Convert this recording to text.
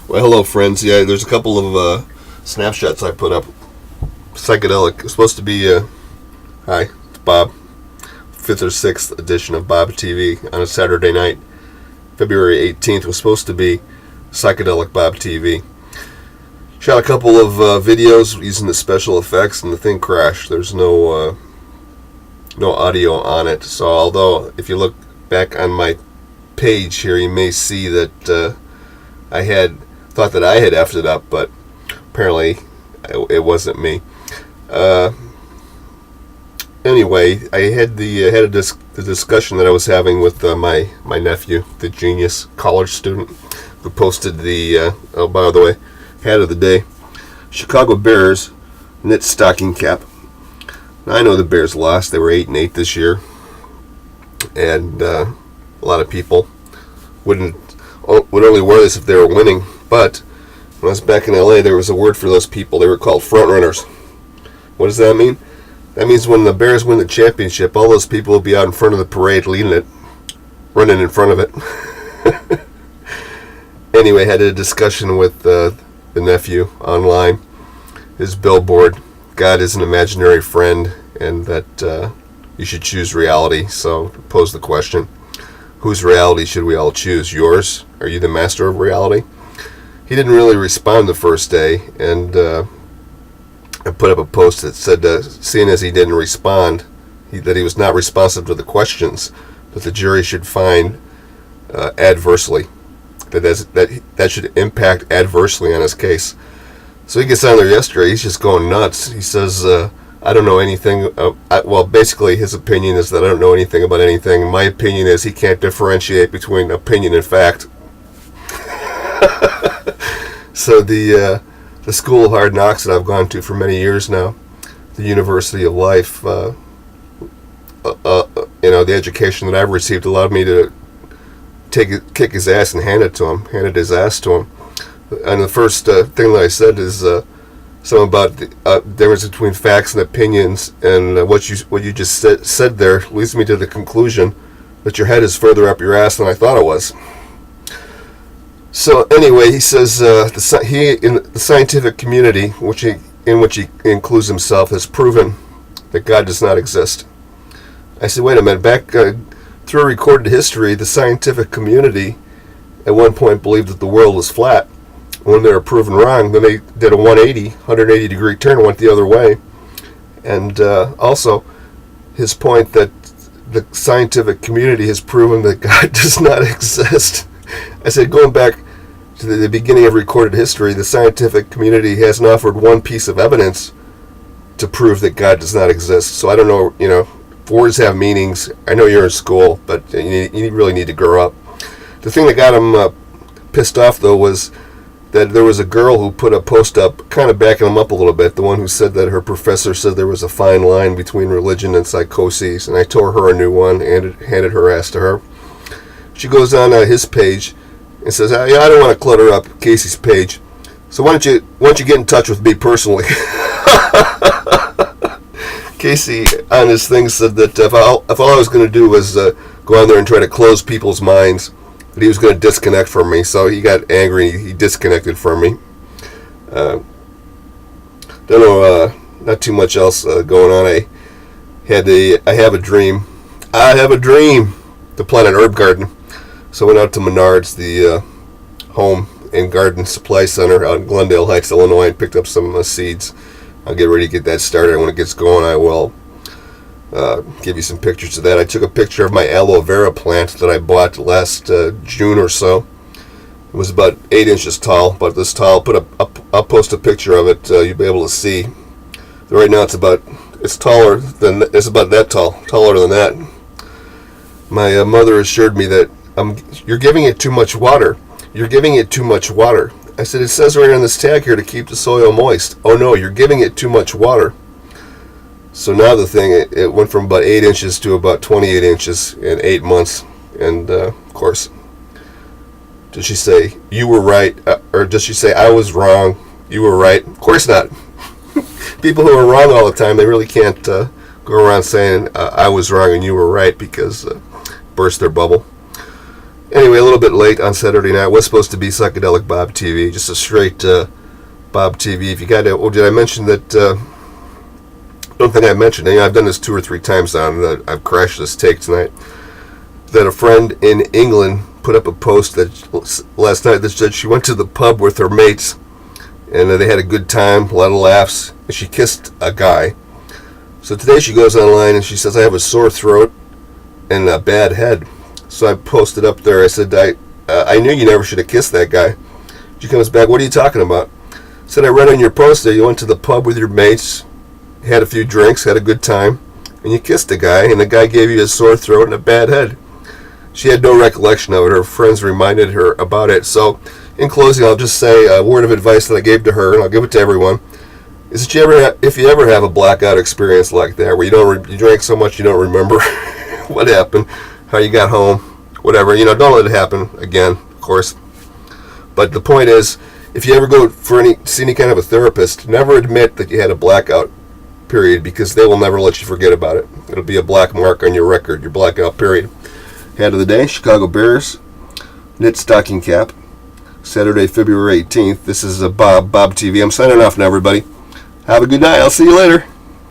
Well, hello, friends. Yeah, there's a couple of snapshots I put up. Psychedelic. It's supposed to be, hi, it's Bob. 5th or 6th edition of Bob TV on a Saturday night. February 18th was supposed to be Psychedelic Bob TV. Shot a couple of videos using the special effects, and the thing crashed. There's no audio on it. So although if you look back on my page here, you may see that I had thought that I had effed it up, but apparently it wasn't me. Anyway, I had the discussion that I was having with my nephew, the genius college student, who posted the oh, by the way, hat of the day: Chicago Bears knit stocking cap. Now, I know the Bears lost; they were 8-8 this year, and a lot of people would only wear this if they were winning. But when I was back in LA, there was a word for those people. They were called front runners. What does that mean? That means when the Bears win the championship, all those people will be out in front of the parade leading it, running in front of it. Anyway, had a discussion with the nephew online. His billboard: God is an imaginary friend, and that you should choose reality. So pose the question: whose reality should we all choose? Yours? Are you the master of reality? He didn't really respond the first day, and I put up a post that said, seeing as he didn't respond, that he was not responsive to the questions, that the jury should find adversely, that should impact adversely on his case. So he gets on there yesterday. He's just going nuts. He says, I don't know anything. Well, basically his opinion is that I don't know anything about anything. My opinion is he can't differentiate between opinion and fact. So the School of Hard Knocks that I've gone to for many years now, the University of Life, the education that I've received allowed me to kick his ass and handed his ass to him. And the first thing that I said is something about the difference between facts and opinions, and what you just said there leads me to the conclusion that your head is further up your ass than I thought it was. So anyway, he says he in the scientific community, in which he includes himself, has proven that God does not exist. I said, wait a minute. Back through recorded history, the scientific community at one point believed that the world was flat. When they were proven wrong, then they did a 180 degree turn and went the other way. And also, his point that the scientific community has proven that God does not exist. I said, going back to the beginning of recorded history, the scientific community hasn't offered one piece of evidence to prove that God does not exist. So I don't know, words have meanings. I know you're in school, but you really need to grow up. The thing that got him pissed off, though, was that there was a girl who put a post up, kind of backing him up a little bit, the one who said that her professor said there was a fine line between religion and psychoses, and I tore her a new one and handed her ass to her. She goes on his page and says, I don't want to clutter up Casey's page, so why don't you get in touch with me personally? Casey on his thing said that if all I was going to do was go on there and try to close people's minds, that he was going to disconnect from me. So he got angry. He disconnected from me. Don't know. Not too much else going on. I have a dream. I have a dream to plant an herb garden. So I went out to Menards, the home and garden supply center out in Glendale Heights, Illinois, and picked up some seeds. I'll get ready to get that started. When it gets going, I will give you some pictures of that. I took a picture of my aloe vera plant that I bought last June or so. It was about 8 inches tall, about this tall. I'll post a picture of it. You'll be able to see. Right now it's about that tall, taller than that. My mother assured me that you're giving it too much water. You're giving it too much water. I said, it says right on this tag here to keep the soil moist. Oh no, you're giving it too much water. So now the thing, it went from about 8 inches to about 28 inches in 8 months. And of course, does she say, you were right? Or does she say, I was wrong, you were right? Of course not. People who are wrong all the time, they really can't go around saying, I was wrong and you were right, because burst their bubble. Anyway, a little bit late on Saturday night. It was supposed to be Psychedelic Bob TV, just a straight Bob TV. If you got to, did I mention that? I don't think I mentioned. I've done this 2 or 3 times now. I've crashed this take tonight. That a friend in England put up a post that last night that said she went to the pub with her mates, and they had a good time, a lot of laughs, and she kissed a guy. So today she goes online and she says, I have a sore throat and a bad head. So I posted up there, I said, I knew you never should have kissed that guy. She comes back, what are you talking about? I said, I read on your post there, you went to the pub with your mates, had a few drinks, had a good time, and you kissed a guy, and the guy gave you a sore throat and a bad head. She had no recollection of it. Her friends reminded her about it. So, in closing, I'll just say a word of advice that I gave to her, and I'll give it to everyone, is that if you ever have a blackout experience like that, where you drank so much you don't remember what happened, how you got home, whatever, don't let it happen again, of course. But the point is, if you ever go see any kind of a therapist, never admit that you had a blackout period, because they will never let you forget about it. It'll be a black mark on your record, your blackout period. Head of the day, Chicago Bears, knit stocking cap, Saturday, February 18th. This is Bob TV. I'm signing off now, everybody. Have a good night. I'll see you later.